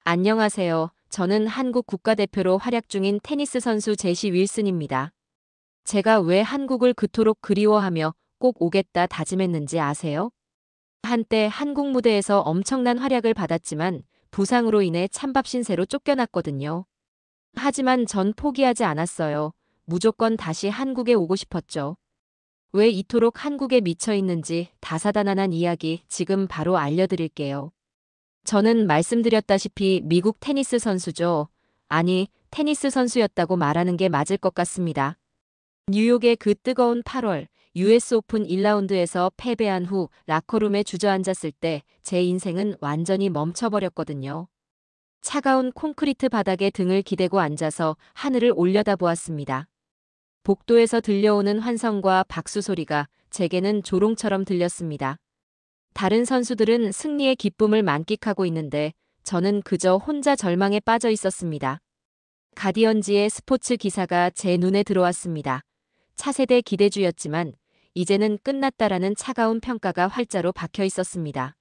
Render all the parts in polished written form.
안녕하세요. 저는 한국 국가대표로 활약 중인 테니스 선수 제시 윌슨입니다. 제가 왜 한국을 그토록 그리워하며 꼭 오겠다 다짐했는지 아세요? 한때 한국 무대에서 엄청난 활약을 받았지만 부상으로 인해 찬밥 신세로 쫓겨났거든요. 하지만 전 포기하지 않았어요. 무조건 다시 한국에 오고 싶었죠. 왜 이토록 한국에 미쳐 있는지 다사다난한 이야기 지금 바로 알려드릴게요. 저는 말씀드렸다시피 미국 테니스 선수죠. 아니, 테니스 선수였다고 말하는 게 맞을 것 같습니다. 뉴욕의 그 뜨거운 8월, US 오픈 1라운드에서 패배한 후 라커룸에 주저앉았을 때 제 인생은 완전히 멈춰버렸거든요. 차가운 콘크리트 바닥에 등을 기대고 앉아서 하늘을 올려다보았습니다. 복도에서 들려오는 환성과 박수 소리가 제게는 조롱처럼 들렸습니다. 다른 선수들은 승리의 기쁨을 만끽하고 있는데 저는 그저 혼자 절망에 빠져 있었습니다. 가디언지의 스포츠 기사가 제 눈에 들어왔습니다. 차세대 기대주였지만 이제는 끝났다라는 차가운 평가가 활자로 박혀 있었습니다.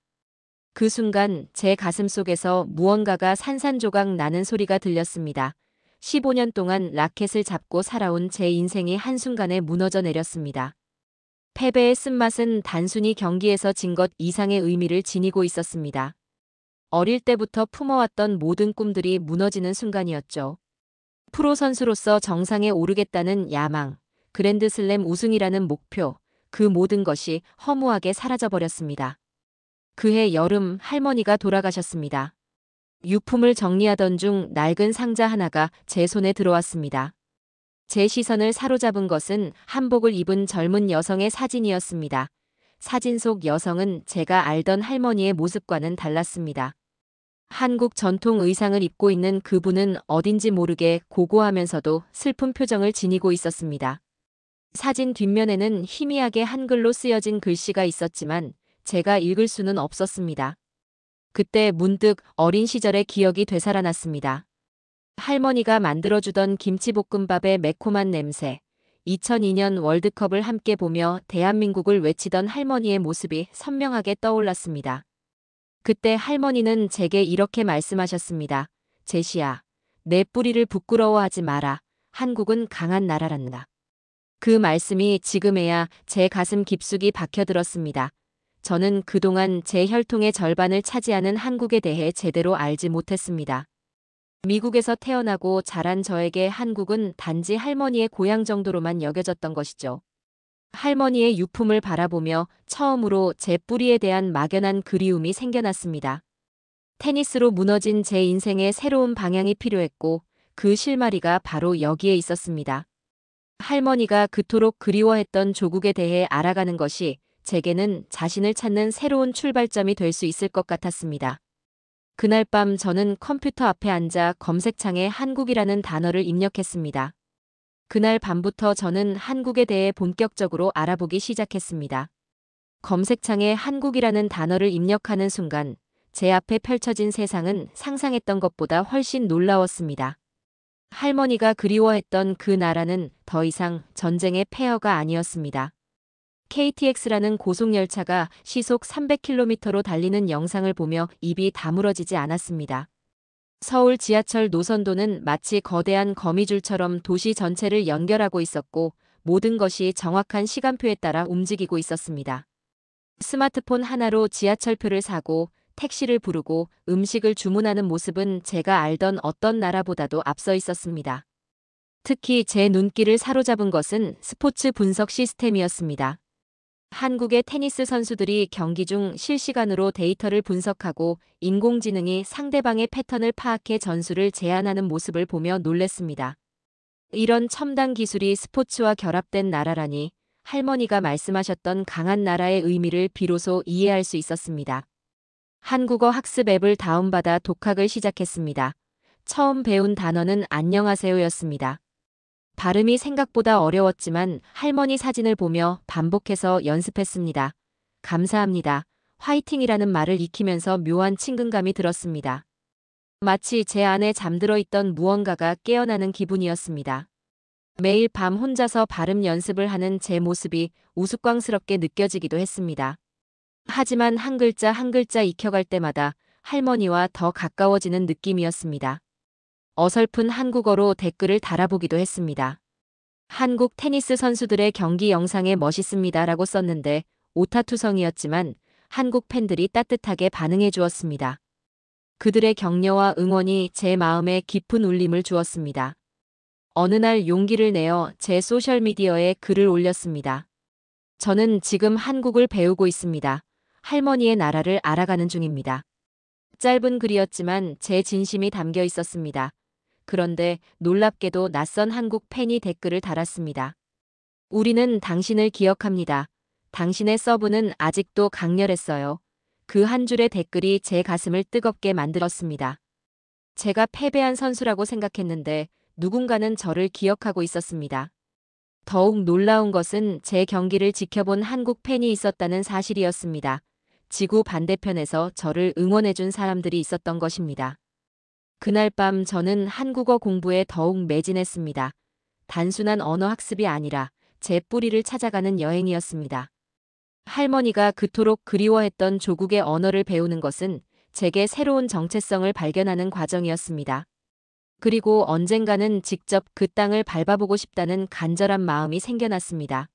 그 순간 제 가슴 속에서 무언가가 산산조각 나는 소리가 들렸습니다. 15년 동안 라켓을 잡고 살아온 제 인생이 한순간에 무너져 내렸습니다. 패배의 쓴맛은 단순히 경기에서 진 것 이상의 의미를 지니고 있었습니다. 어릴 때부터 품어왔던 모든 꿈들이 무너지는 순간이었죠. 프로 선수로서 정상에 오르겠다는 야망, 그랜드슬램 우승이라는 목표, 그 모든 것이 허무하게 사라져버렸습니다. 그해 여름 할머니가 돌아가셨습니다. 유품을 정리하던 중 낡은 상자 하나가 제 손에 들어왔습니다. 제 시선을 사로잡은 것은 한복을 입은 젊은 여성의 사진이었습니다. 사진 속 여성은 제가 알던 할머니의 모습과는 달랐습니다. 한국 전통 의상을 입고 있는 그분은 어딘지 모르게 고고하면서도 슬픈 표정을 지니고 있었습니다. 사진 뒷면에는 희미하게 한글로 쓰여진 글씨가 있었지만 제가 읽을 수는 없었습니다. 그때 문득 어린 시절의 기억이 되살아났습니다. 할머니가 만들어주던 김치볶음밥의 매콤한 냄새, 2002년 월드컵을 함께 보며 대한민국을 외치던 할머니의 모습이 선명하게 떠올랐습니다. 그때 할머니는 제게 이렇게 말씀하셨습니다. 제시야, 내 뿌리를 부끄러워하지 마라. 한국은 강한 나라란다. 그 말씀이 지금에야 제 가슴 깊숙이 박혀들었습니다. 저는 그동안 제 혈통의 절반을 차지하는 한국에 대해 제대로 알지 못했습니다. 미국에서 태어나고 자란 저에게 한국은 단지 할머니의 고향 정도로만 여겨졌던 것이죠. 할머니의 유품을 바라보며 처음으로 제 뿌리에 대한 막연한 그리움이 생겨났습니다. 테니스로 무너진 제 인생에 새로운 방향이 필요했고 그 실마리가 바로 여기에 있었습니다. 할머니가 그토록 그리워했던 조국에 대해 알아가는 것이 제게는 자신을 찾는 새로운 출발점이 될 수 있을 것 같았습니다. 그날 밤 저는 컴퓨터 앞에 앉아 검색창에 한국이라는 단어를 입력했습니다. 그날 밤부터 저는 한국에 대해 본격적으로 알아보기 시작했습니다. 검색창에 한국이라는 단어를 입력하는 순간 제 앞에 펼쳐진 세상은 상상했던 것보다 훨씬 놀라웠습니다. 할머니가 그리워했던 그 나라는 더 이상 전쟁의 폐허가 아니었습니다. KTX라는 고속열차가 시속 300km로 달리는 영상을 보며 입이 다물어지지 않았습니다. 서울 지하철 노선도는 마치 거대한 거미줄처럼 도시 전체를 연결하고 있었고 모든 것이 정확한 시간표에 따라 움직이고 있었습니다. 스마트폰 하나로 지하철표를 사고 택시를 부르고 음식을 주문하는 모습은 제가 알던 어떤 나라보다도 앞서 있었습니다. 특히 제 눈길을 사로잡은 것은 스포츠 분석 시스템이었습니다. 한국의 테니스 선수들이 경기 중 실시간으로 데이터를 분석하고 인공지능이 상대방의 패턴을 파악해 전술을 제안하는 모습을 보며 놀랬습니다. 이런 첨단 기술이 스포츠와 결합된 나라라니 할머니가 말씀하셨던 강한 나라의 의미를 비로소 이해할 수 있었습니다. 한국어 학습 앱을 다운받아 독학을 시작했습니다. 처음 배운 단어는 안녕하세요였습니다. 발음이 생각보다 어려웠지만 할머니 사진을 보며 반복해서 연습했습니다. 감사합니다. 화이팅이라는 말을 익히면서 묘한 친근감이 들었습니다. 마치 제 안에 잠들어 있던 무언가가 깨어나는 기분이었습니다. 매일 밤 혼자서 발음 연습을 하는 제 모습이 우스꽝스럽게 느껴지기도 했습니다. 하지만 한 글자 한 글자 익혀갈 때마다 할머니와 더 가까워지는 느낌이었습니다. 어설픈 한국어로 댓글을 달아보기도 했습니다. 한국 테니스 선수들의 경기 영상에 멋있습니다라고 썼는데 오타투성이었지만 한국 팬들이 따뜻하게 반응해 주었습니다. 그들의 격려와 응원이 제 마음에 깊은 울림을 주었습니다. 어느 날 용기를 내어 제 소셜미디어에 글을 올렸습니다. 저는 지금 한국을 배우고 있습니다. 할머니의 나라를 알아가는 중입니다. 짧은 글이었지만 제 진심이 담겨 있었습니다. 그런데 놀랍게도 낯선 한국 팬이 댓글을 달았습니다. 우리는 당신을 기억합니다. 당신의 서브는 아직도 강렬했어요. 그 한 줄의 댓글이 제 가슴을 뜨겁게 만들었습니다. 제가 패배한 선수라고 생각했는데 누군가는 저를 기억하고 있었습니다. 더욱 놀라운 것은 제 경기를 지켜본 한국 팬이 있었다는 사실이었습니다. 지구 반대편에서 저를 응원해준 사람들이 있었던 것입니다. 그날 밤 저는 한국어 공부에 더욱 매진했습니다. 단순한 언어 학습이 아니라 제 뿌리를 찾아가는 여행이었습니다. 할머니가 그토록 그리워했던 조국의 언어를 배우는 것은 제게 새로운 정체성을 발견하는 과정이었습니다. 그리고 언젠가는 직접 그 땅을 밟아보고 싶다는 간절한 마음이 생겨났습니다.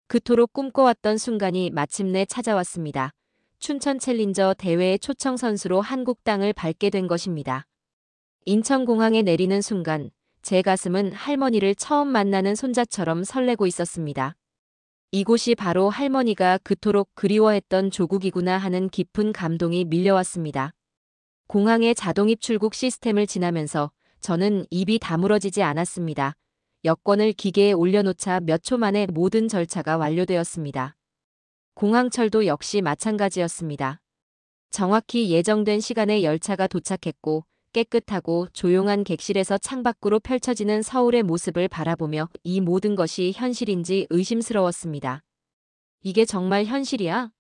그토록 꿈꿔왔던 순간이 마침내 찾아왔습니다. 춘천 챌린저 대회의 초청 선수로 한국 땅을 밟게 된 것입니다. 인천공항에 내리는 순간 제 가슴은 할머니를 처음 만나는 손자처럼 설레고 있었습니다. 이곳이 바로 할머니가 그토록 그리워했던 조국이구나 하는 깊은 감동이 밀려왔습니다. 공항의 자동 입출국 시스템을 지나면서 저는 입이 다물어지지 않았습니다. 여권을 기계에 올려놓자 몇 초 만에 모든 절차가 완료되었습니다. 공항철도 역시 마찬가지였습니다. 정확히 예정된 시간에 열차가 도착했고 깨끗하고 조용한 객실에서 창밖으로 펼쳐지는 서울의 모습을 바라보며 이 모든 것이 현실인지 의심스러웠습니다. 이게 정말 현실이야?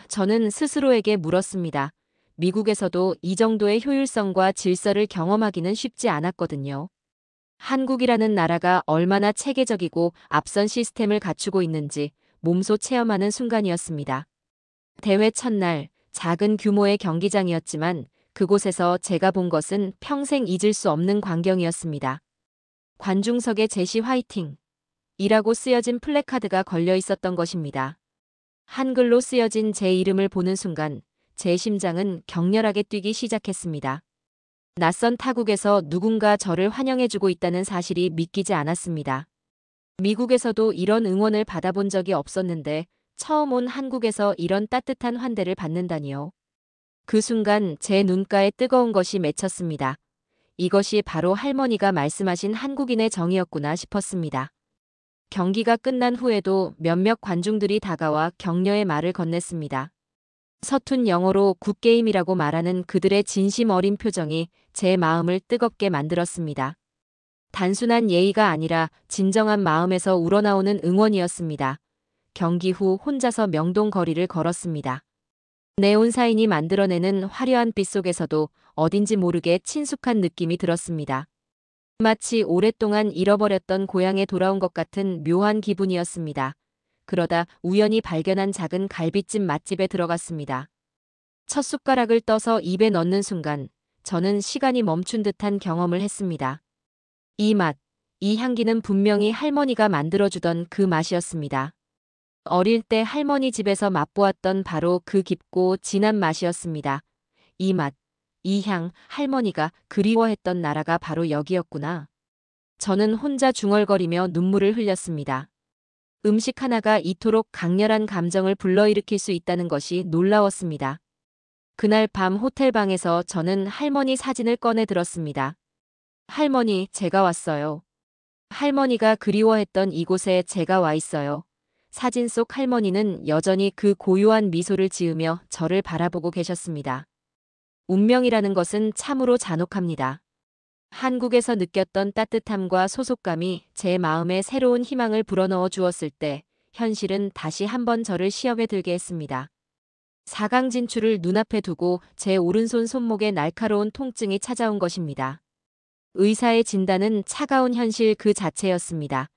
저는 스스로에게 물었습니다. 미국에서도 이 정도의 효율성과 질서를 경험하기는 쉽지 않았거든요. 한국이라는 나라가 얼마나 체계적이고 앞선 시스템을 갖추고 있는지 몸소 체험하는 순간이었습니다. 대회 첫날 작은 규모의 경기장이었지만 그곳에서 제가 본 것은 평생 잊을 수 없는 광경이었습니다. 관중석에 제시 화이팅! 이라고 쓰여진 플래카드가 걸려 있었던 것입니다. 한글로 쓰여진 제 이름을 보는 순간 제 심장은 격렬하게 뛰기 시작했습니다. 낯선 타국에서 누군가 저를 환영해주고 있다는 사실이 믿기지 않았습니다. 미국에서도 이런 응원을 받아본 적이 없었는데 처음 온 한국에서 이런 따뜻한 환대를 받는다니요. 그 순간 제 눈가에 뜨거운 것이 맺혔습니다. 이것이 바로 할머니가 말씀하신 한국인의 정이었구나 싶었습니다. 경기가 끝난 후에도 몇몇 관중들이 다가와 격려의 말을 건넸습니다. 서툰 영어로 굿게임이라고 말하는 그들의 진심 어린 표정이 제 마음을 뜨겁게 만들었습니다. 단순한 예의가 아니라 진정한 마음에서 우러나오는 응원이었습니다. 경기 후 혼자서 명동 거리를 걸었습니다. 네온사인이 만들어내는 화려한 빛 속에서도 어딘지 모르게 친숙한 느낌이 들었습니다. 마치 오랫동안 잃어버렸던 고향에 돌아온 것 같은 묘한 기분이었습니다. 그러다 우연히 발견한 작은 갈비찜 맛집에 들어갔습니다. 첫 숟가락을 떠서 입에 넣는 순간 저는 시간이 멈춘 듯한 경험을 했습니다. 이 맛, 이 향기는 분명히 할머니가 만들어주던 그 맛이었습니다. 어릴 때 할머니 집에서 맛보았던 바로 그 깊고 진한 맛이었습니다. 이 맛, 이 향, 할머니가 그리워했던 나라가 바로 여기였구나. 저는 혼자 중얼거리며 눈물을 흘렸습니다. 음식 하나가 이토록 강렬한 감정을 불러일으킬 수 있다는 것이 놀라웠습니다. 그날 밤 호텔방에서 저는 할머니 사진을 꺼내 들었습니다. 할머니, 제가 왔어요. 할머니가 그리워했던 이곳에 제가 와 있어요. 사진 속 할머니는 여전히 그 고요한 미소를 지으며 저를 바라보고 계셨습니다. 운명이라는 것은 참으로 잔혹합니다. 한국에서 느꼈던 따뜻함과 소속감이 제 마음에 새로운 희망을 불어넣어 주었을 때 현실은 다시 한번 저를 시험에 들게 했습니다. 4강 진출을 눈앞에 두고 제 오른손 손목에 날카로운 통증이 찾아온 것입니다. 의사의 진단은 차가운 현실 그 자체였습니다.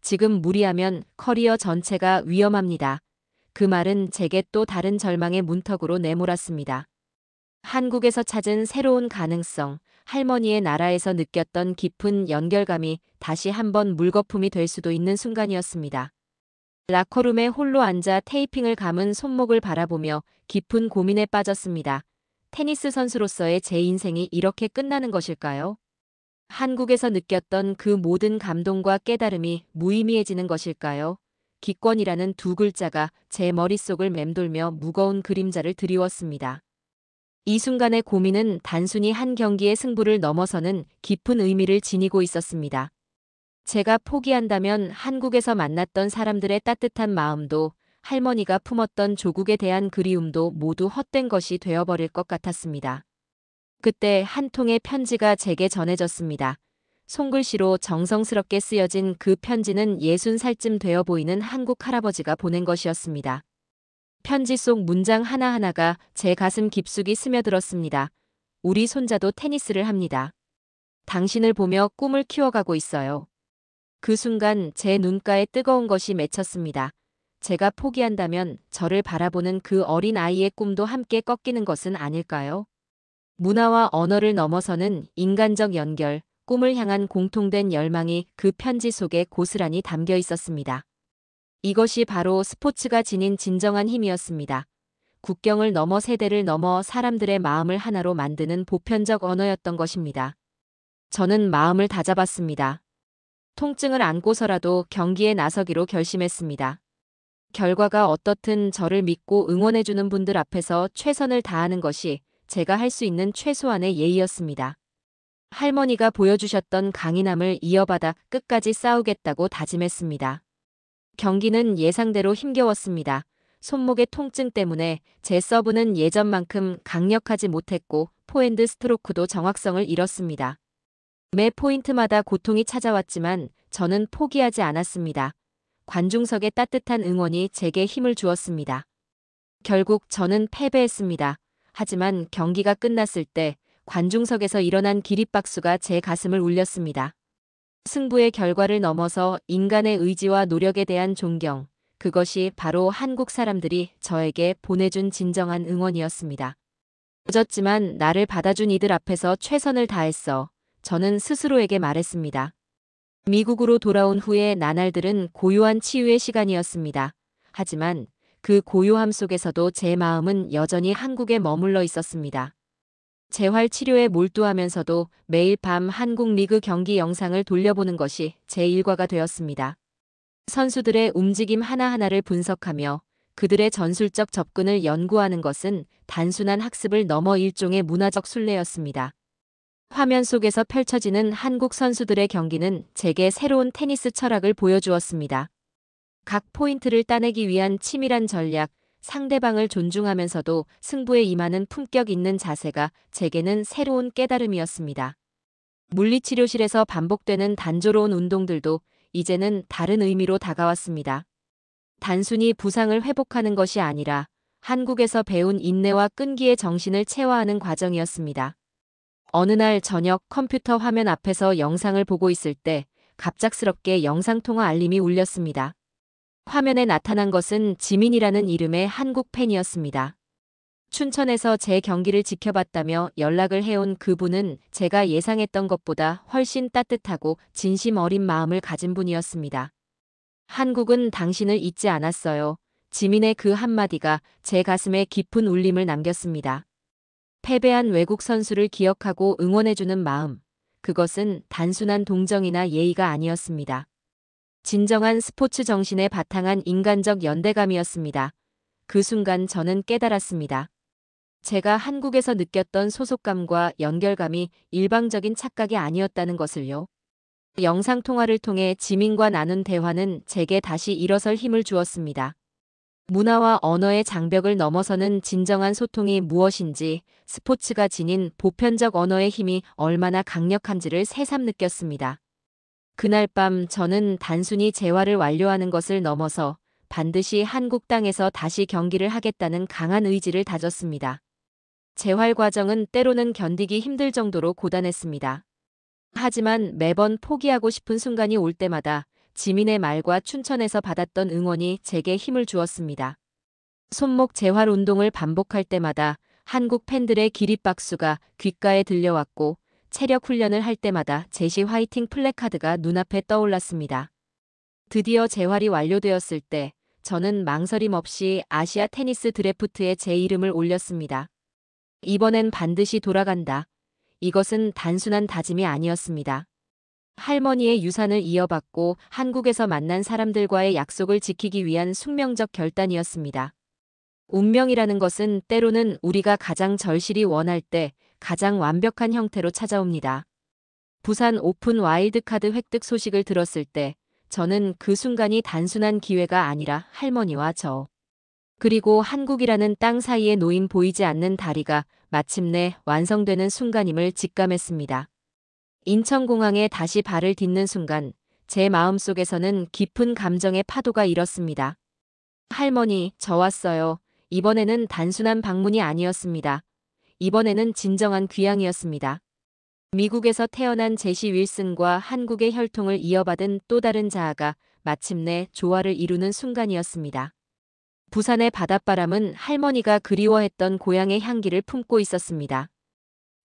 지금 무리하면 커리어 전체가 위험합니다. 그 말은 제게 또 다른 절망의 문턱으로 내몰았습니다. 한국에서 찾은 새로운 가능성, 할머니의 나라에서 느꼈던 깊은 연결감이 다시 한번 물거품이 될 수도 있는 순간이었습니다. 라커룸에 홀로 앉아 테이핑을 감은 손목을 바라보며 깊은 고민에 빠졌습니다. 테니스 선수로서의 제 인생이 이렇게 끝나는 것일까요? 한국에서 느꼈던 그 모든 감동과 깨달음이 무의미해지는 것일까요? 기권이라는 두 글자가 제 머릿속을 맴돌며 무거운 그림자를 드리웠습니다. 이 순간의 고민은 단순히 한 경기의 승부를 넘어서는 깊은 의미를 지니고 있었습니다. 제가 포기한다면 한국에서 만났던 사람들의 따뜻한 마음도, 할머니가 품었던 조국에 대한 그리움도 모두 헛된 것이 되어버릴 것 같았습니다. 그때 한 통의 편지가 제게 전해졌습니다. 손글씨로 정성스럽게 쓰여진 그 편지는 60살쯤 되어 보이는 한국 할아버지가 보낸 것이었습니다. 편지 속 문장 하나하나가 제 가슴 깊숙이 스며들었습니다. 우리 손자도 테니스를 합니다. 당신을 보며 꿈을 키워가고 있어요. 그 순간 제 눈가에 뜨거운 것이 맺혔습니다. 제가 포기한다면 저를 바라보는 그 어린 아이의 꿈도 함께 꺾이는 것은 아닐까요? 문화와 언어를 넘어서는 인간적 연결, 꿈을 향한 공통된 열망이 그 편지 속에 고스란히 담겨 있었습니다. 이것이 바로 스포츠가 지닌 진정한 힘이었습니다. 국경을 넘어 세대를 넘어 사람들의 마음을 하나로 만드는 보편적 언어였던 것입니다. 저는 마음을 다잡았습니다. 통증을 안고서라도 경기에 나서기로 결심했습니다. 결과가 어떻든 저를 믿고 응원해주는 분들 앞에서 최선을 다하는 것이 제가 할 수 있는 최소한의 예의였습니다. 할머니가 보여주셨던 강인함을 이어받아 끝까지 싸우겠다고 다짐했습니다. 경기는 예상대로 힘겨웠습니다. 손목의 통증 때문에 제 서브는 예전만큼 강력하지 못했고 포핸드 스트로크도 정확성을 잃었습니다. 매 포인트마다 고통이 찾아왔지만 저는 포기하지 않았습니다. 관중석의 따뜻한 응원이 제게 힘을 주었습니다. 결국 저는 패배했습니다. 하지만 경기가 끝났을 때 관중석에서 일어난 기립박수가 제 가슴을 울렸습니다. 승부의 결과를 넘어서 인간의 의지와 노력에 대한 존경, 그것이 바로 한국 사람들이 저에게 보내준 진정한 응원이었습니다. 늦었지만 나를 받아준 이들 앞에서 최선을 다했어. 저는 스스로에게 말했습니다. 미국으로 돌아온 후의 나날들은 고요한 치유의 시간이었습니다. 하지만 그 고요함 속에서도 제 마음은 여전히 한국에 머물러 있었습니다. 재활 치료에 몰두하면서도 매일 밤 한국 리그 경기 영상을 돌려보는 것이 제 일과가 되었습니다. 선수들의 움직임 하나하나를 분석하며 그들의 전술적 접근을 연구하는 것은 단순한 학습을 넘어 일종의 문화적 순례였습니다. 화면 속에서 펼쳐지는 한국 선수들의 경기는 제게 새로운 테니스 철학을 보여주었습니다. 각 포인트를 따내기 위한 치밀한 전략, 상대방을 존중하면서도 승부에 임하는 품격 있는 자세가 제게는 새로운 깨달음이었습니다. 물리치료실에서 반복되는 단조로운 운동들도 이제는 다른 의미로 다가왔습니다. 단순히 부상을 회복하는 것이 아니라 한국에서 배운 인내와 끈기의 정신을 체화하는 과정이었습니다. 어느 날 저녁 컴퓨터 화면 앞에서 영상을 보고 있을 때 갑작스럽게 영상통화 알림이 울렸습니다. 화면에 나타난 것은 지민이라는 이름의 한국 팬이었습니다. 춘천에서 제 경기를 지켜봤다며 연락을 해온 그분은 제가 예상했던 것보다 훨씬 따뜻하고 진심 어린 마음을 가진 분이었습니다. 한국은 당신을 잊지 않았어요. 지민의 그 한마디가 제 가슴에 깊은 울림을 남겼습니다. 패배한 외국 선수를 기억하고 응원해주는 마음, 그것은 단순한 동정이나 예의가 아니었습니다. 진정한 스포츠 정신에 바탕한 인간적 연대감이었습니다. 그 순간 저는 깨달았습니다. 제가 한국에서 느꼈던 소속감과 연결감이 일방적인 착각이 아니었다는 것을요. 영상통화를 통해 지민과 나눈 대화는 제게 다시 일어설 힘을 주었습니다. 문화와 언어의 장벽을 넘어서는 진정한 소통이 무엇인지, 스포츠가 지닌 보편적 언어의 힘이 얼마나 강력한지를 새삼 느꼈습니다. 그날 밤 저는 단순히 재활을 완료하는 것을 넘어서 반드시 한국 땅에서 다시 경기를 하겠다는 강한 의지를 다졌습니다. 재활 과정은 때로는 견디기 힘들 정도로 고단했습니다. 하지만 매번 포기하고 싶은 순간이 올 때마다 지민의 말과 춘천에서 받았던 응원이 제게 힘을 주었습니다. 손목 재활 운동을 반복할 때마다 한국 팬들의 기립박수가 귓가에 들려왔고 체력 훈련을 할 때마다 제시 화이팅 플래카드가 눈앞에 떠올랐습니다. 드디어 재활이 완료되었을 때 저는 망설임 없이 아시아 테니스 드래프트에 제 이름을 올렸습니다. 이번엔 반드시 돌아간다. 이것은 단순한 다짐이 아니었습니다. 할머니의 유산을 이어받고 한국에서 만난 사람들과의 약속을 지키기 위한 숙명적 결단이었습니다. 운명이라는 것은 때로는 우리가 가장 절실히 원할 때 가장 완벽한 형태로 찾아옵니다. 부산 오픈 와일드카드 획득 소식을 들었을 때 저는 그 순간이 단순한 기회가 아니라 할머니와 저, 그리고 한국이라는 땅 사이에 놓인 보이지 않는 다리가 마침내 완성되는 순간임을 직감했습니다. 인천공항에 다시 발을 딛는 순간 제 마음속에서는 깊은 감정의 파도가 일었습니다. 할머니, 저 왔어요. 이번에는 단순한 방문이 아니었습니다. 이번에는 진정한 귀향이었습니다. 미국에서 태어난 제시 윌슨과 한국의 혈통을 이어받은 또 다른 자아가 마침내 조화를 이루는 순간이었습니다. 부산의 바닷바람은 할머니가 그리워했던 고향의 향기를 품고 있었습니다.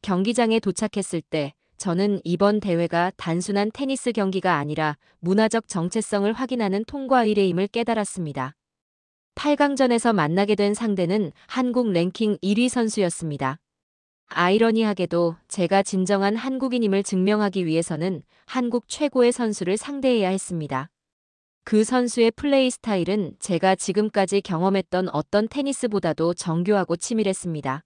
경기장에 도착했을 때 저는 이번 대회가 단순한 테니스 경기가 아니라 문화적 정체성을 확인하는 통과 의례임을 깨달았습니다. 8강전에서 만나게 된 상대는 한국 랭킹 1위 선수였습니다. 아이러니하게도 제가 진정한 한국인임을 증명하기 위해서는 한국 최고의 선수를 상대해야 했습니다. 그 선수의 플레이 스타일은 제가 지금까지 경험했던 어떤 테니스보다도 정교하고 치밀했습니다.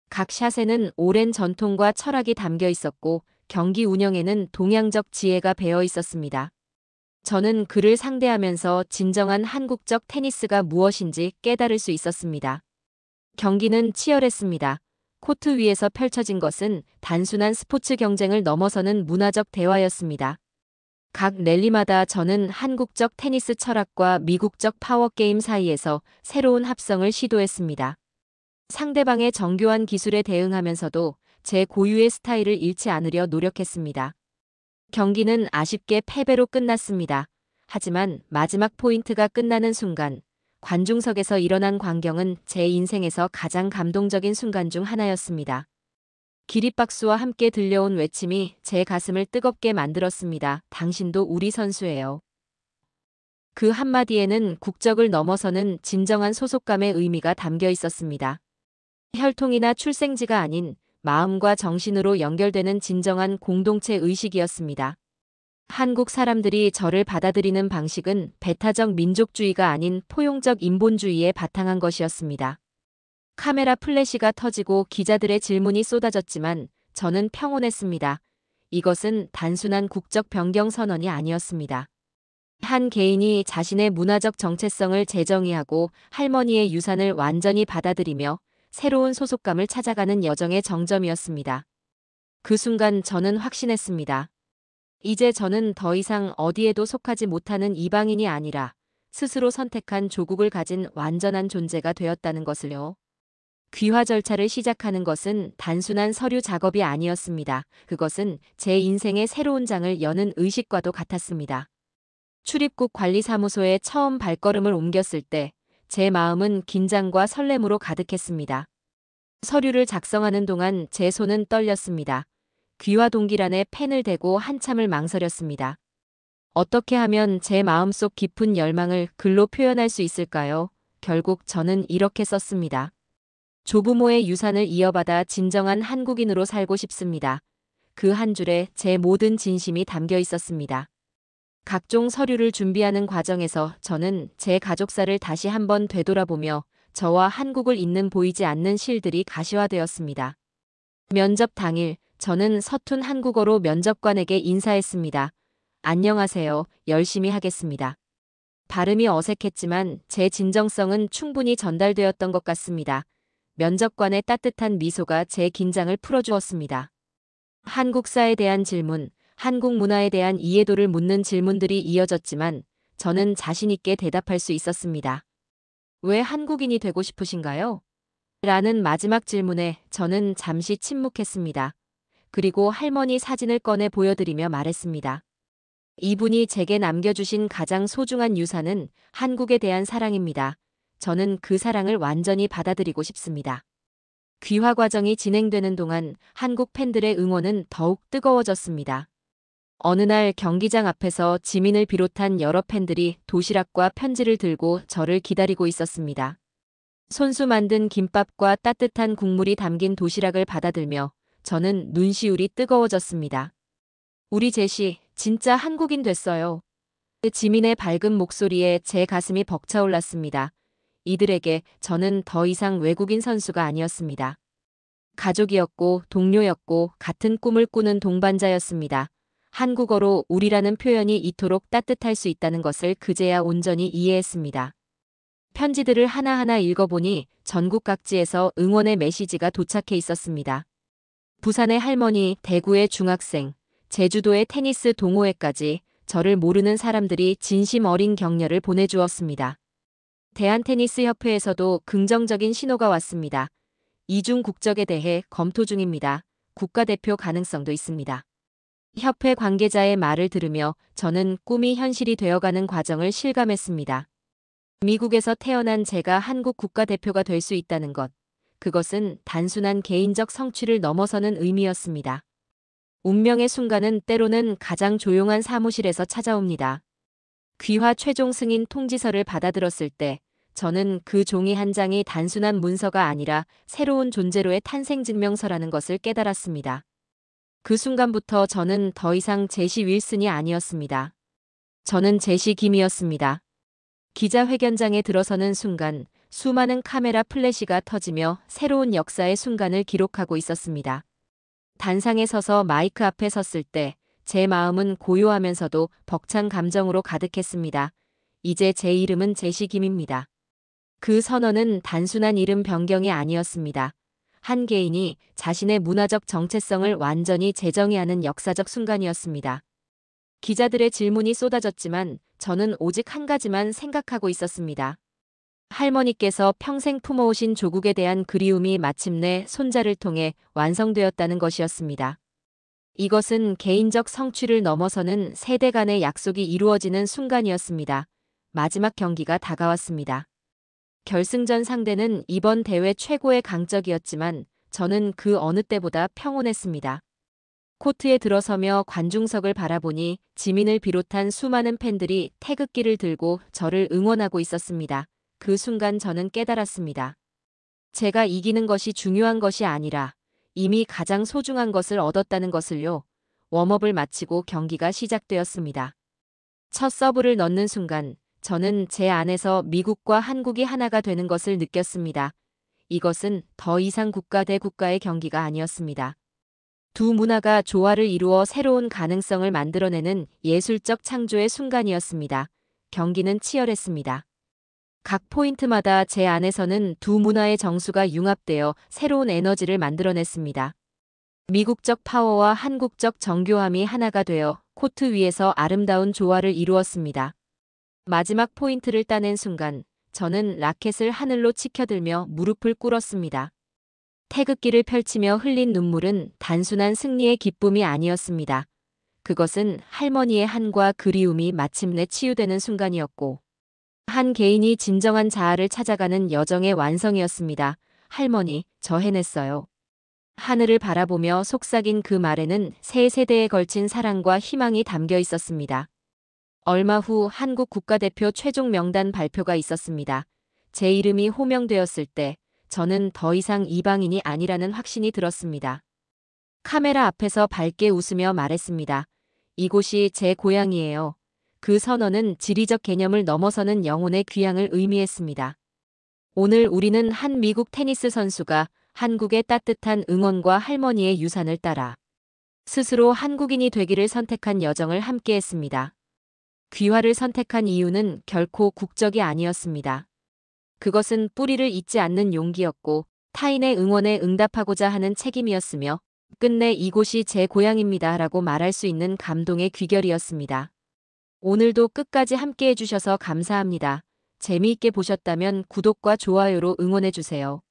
각 샷에는 오랜 전통과 철학이 담겨 있었고 경기 운영에는 동양적 지혜가 배어 있었습니다. 저는 그를 상대하면서 진정한 한국적 테니스가 무엇인지 깨달을 수 있었습니다. 경기는 치열했습니다. 코트 위에서 펼쳐진 것은 단순한 스포츠 경쟁을 넘어서는 문화적 대화였습니다. 각 랠리마다 저는 한국적 테니스 철학과 미국적 파워게임 사이에서 새로운 합성을 시도했습니다. 상대방의 정교한 기술에 대응하면서도 제 고유의 스타일을 잃지 않으려 노력했습니다. 경기는 아쉽게 패배로 끝났습니다. 하지만 마지막 포인트가 끝나는 순간 관중석에서 일어난 광경은 제 인생에서 가장 감동적인 순간 중 하나였습니다. 기립박수와 함께 들려온 외침이 제 가슴을 뜨겁게 만들었습니다. 당신도 우리 선수예요. 그 한마디에는 국적을 넘어서는 진정한 소속감의 의미가 담겨 있었습니다. 혈통이나 출생지가 아닌 마음과 정신으로 연결되는 진정한 공동체 의식이었습니다. 한국 사람들이 저를 받아들이는 방식은 배타적 민족주의가 아닌 포용적 인본주의에 바탕한 것이었습니다. 카메라 플래시가 터지고 기자들의 질문이 쏟아졌지만 저는 평온했습니다. 이것은 단순한 국적 변경 선언이 아니었습니다. 한 개인이 자신의 문화적 정체성을 재정의하고 할머니의 유산을 완전히 받아들이며 새로운 소속감을 찾아가는 여정의 정점이었습니다. 그 순간 저는 확신했습니다. 이제 저는 더 이상 어디에도 속하지 못하는 이방인이 아니라 스스로 선택한 조국을 가진 완전한 존재가 되었다는 것을요. 귀화 절차를 시작하는 것은 단순한 서류 작업이 아니었습니다. 그것은 제 인생의 새로운 장을 여는 의식과도 같았습니다. 출입국 관리사무소에 처음 발걸음을 옮겼을 때 제 마음은 긴장과 설렘으로 가득했습니다. 서류를 작성하는 동안 제 손은 떨렸습니다. 귀화 동기란에 펜을 대고 한참을 망설였습니다. 어떻게 하면 제 마음속 깊은 열망을 글로 표현할 수 있을까요? 결국 저는 이렇게 썼습니다. 조부모의 유산을 이어받아 진정한 한국인으로 살고 싶습니다. 그 한 줄에 제 모든 진심이 담겨 있었습니다. 각종 서류를 준비하는 과정에서 저는 제 가족사를 다시 한번 되돌아보며 저와 한국을 잇는 보이지 않는 실들이 가시화되었습니다. 면접 당일 저는 서툰 한국어로 면접관에게 인사했습니다. 안녕하세요. 열심히 하겠습니다. 발음이 어색했지만 제 진정성은 충분히 전달되었던 것 같습니다. 면접관의 따뜻한 미소가 제 긴장을 풀어주었습니다. 한국사에 대한 질문, 한국 문화에 대한 이해도를 묻는 질문들이 이어졌지만 저는 자신 있게 대답할 수 있었습니다. 왜 한국인이 되고 싶으신가요? 라는 마지막 질문에 저는 잠시 침묵했습니다. 그리고 할머니 사진을 꺼내 보여드리며 말했습니다. 이분이 제게 남겨주신 가장 소중한 유산은 한국에 대한 사랑입니다. 저는 그 사랑을 완전히 받아들이고 싶습니다. 귀화 과정이 진행되는 동안 한국 팬들의 응원은 더욱 뜨거워졌습니다. 어느 날 경기장 앞에서 지민을 비롯한 여러 팬들이 도시락과 편지를 들고 저를 기다리고 있었습니다. 손수 만든 김밥과 따뜻한 국물이 담긴 도시락을 받아들며 저는 눈시울이 뜨거워졌습니다. 우리 제시, 진짜 한국인 됐어요. 지민의 밝은 목소리에 제 가슴이 벅차올랐습니다. 이들에게 저는 더 이상 외국인 선수가 아니었습니다. 가족이었고 동료였고 같은 꿈을 꾸는 동반자였습니다. 한국어로 우리라는 표현이 이토록 따뜻할 수 있다는 것을 그제야 온전히 이해했습니다. 편지들을 하나하나 읽어보니 전국 각지에서 응원의 메시지가 도착해 있었습니다. 부산의 할머니, 대구의 중학생, 제주도의 테니스 동호회까지 저를 모르는 사람들이 진심 어린 격려를 보내주었습니다. 대한테니스협회에서도 긍정적인 신호가 왔습니다. 이중 국적에 대해 검토 중입니다. 국가대표 가능성도 있습니다. 협회 관계자의 말을 들으며 저는 꿈이 현실이 되어가는 과정을 실감했습니다. 미국에서 태어난 제가 한국 국가대표가 될 수 있다는 것. 그것은 단순한 개인적 성취를 넘어서는 의미였습니다. 운명의 순간은 때로는 가장 조용한 사무실에서 찾아옵니다. 귀화 최종 승인 통지서를 받아들었을 때 저는 그 종이 한 장이 단순한 문서가 아니라 새로운 존재로의 탄생 증명서라는 것을 깨달았습니다. 그 순간부터 저는 더 이상 제시 윌슨이 아니었습니다. 저는 제시 김이었습니다. 기자회견장에 들어서는 순간 수많은 카메라 플래시가 터지며 새로운 역사의 순간을 기록하고 있었습니다. 단상에 서서 마이크 앞에 섰을 때 제 마음은 고요하면서도 벅찬 감정으로 가득했습니다. 이제 제 이름은 제시 김입니다. 그 선언은 단순한 이름 변경이 아니었습니다. 한 개인이 자신의 문화적 정체성을 완전히 재정의하는 역사적 순간이었습니다. 기자들의 질문이 쏟아졌지만 저는 오직 한 가지만 생각하고 있었습니다. 할머니께서 평생 품어오신 조국에 대한 그리움이 마침내 손자를 통해 완성되었다는 것이었습니다. 이것은 개인적 성취를 넘어서는 세대 간의 약속이 이루어지는 순간이었습니다. 마지막 경기가 다가왔습니다. 결승전 상대는 이번 대회 최고의 강적이었지만 저는 그 어느 때보다 평온했습니다. 코트에 들어서며 관중석을 바라보니 지민을 비롯한 수많은 팬들이 태극기를 들고 저를 응원하고 있었습니다. 그 순간 저는 깨달았습니다. 제가 이기는 것이 중요한 것이 아니라 이미 가장 소중한 것을 얻었다는 것을요. 웜업을 마치고 경기가 시작되었습니다. 첫 서브를 넣는 순간 저는 제 안에서 미국과 한국이 하나가 되는 것을 느꼈습니다. 이것은 더 이상 국가 대 국가의 경기가 아니었습니다. 두 문화가 조화를 이루어 새로운 가능성을 만들어내는 예술적 창조의 순간이었습니다. 경기는 치열했습니다. 각 포인트마다 제 안에서는 두 문화의 정수가 융합되어 새로운 에너지를 만들어냈습니다. 미국적 파워와 한국적 정교함이 하나가 되어 코트 위에서 아름다운 조화를 이루었습니다. 마지막 포인트를 따낸 순간 저는 라켓을 하늘로 치켜들며 무릎을 꿇었습니다. 태극기를 펼치며 흘린 눈물은 단순한 승리의 기쁨이 아니었습니다. 그것은 할머니의 한과 그리움이 마침내 치유되는 순간이었고 한 개인이 진정한 자아를 찾아가는 여정의 완성이었습니다. 할머니, 저 해냈어요. 하늘을 바라보며 속삭인 그 말에는 세 세대에 걸친 사랑과 희망이 담겨 있었습니다. 얼마 후 한국 국가대표 최종 명단 발표가 있었습니다. 제 이름이 호명되었을 때 저는 더 이상 이방인이 아니라는 확신이 들었습니다. 카메라 앞에서 밝게 웃으며 말했습니다. 이곳이 제 고향이에요. 그 선언은 지리적 개념을 넘어서는 영혼의 귀향을 의미했습니다. 오늘 우리는 한 미국 테니스 선수가 한국의 따뜻한 응원과 할머니의 유산을 따라 스스로 한국인이 되기를 선택한 여정을 함께했습니다. 귀화를 선택한 이유는 결코 국적이 아니었습니다. 그것은 뿌리를 잇지 않는 용기였고 타인의 응원에 응답하고자 하는 책임이었으며 끝내 이곳이 제 고향입니다라고 말할 수 있는 감동의 귀결이었습니다. 오늘도 끝까지 함께해 주셔서 감사합니다. 재미있게 보셨다면 구독과 좋아요로 응원해 주세요.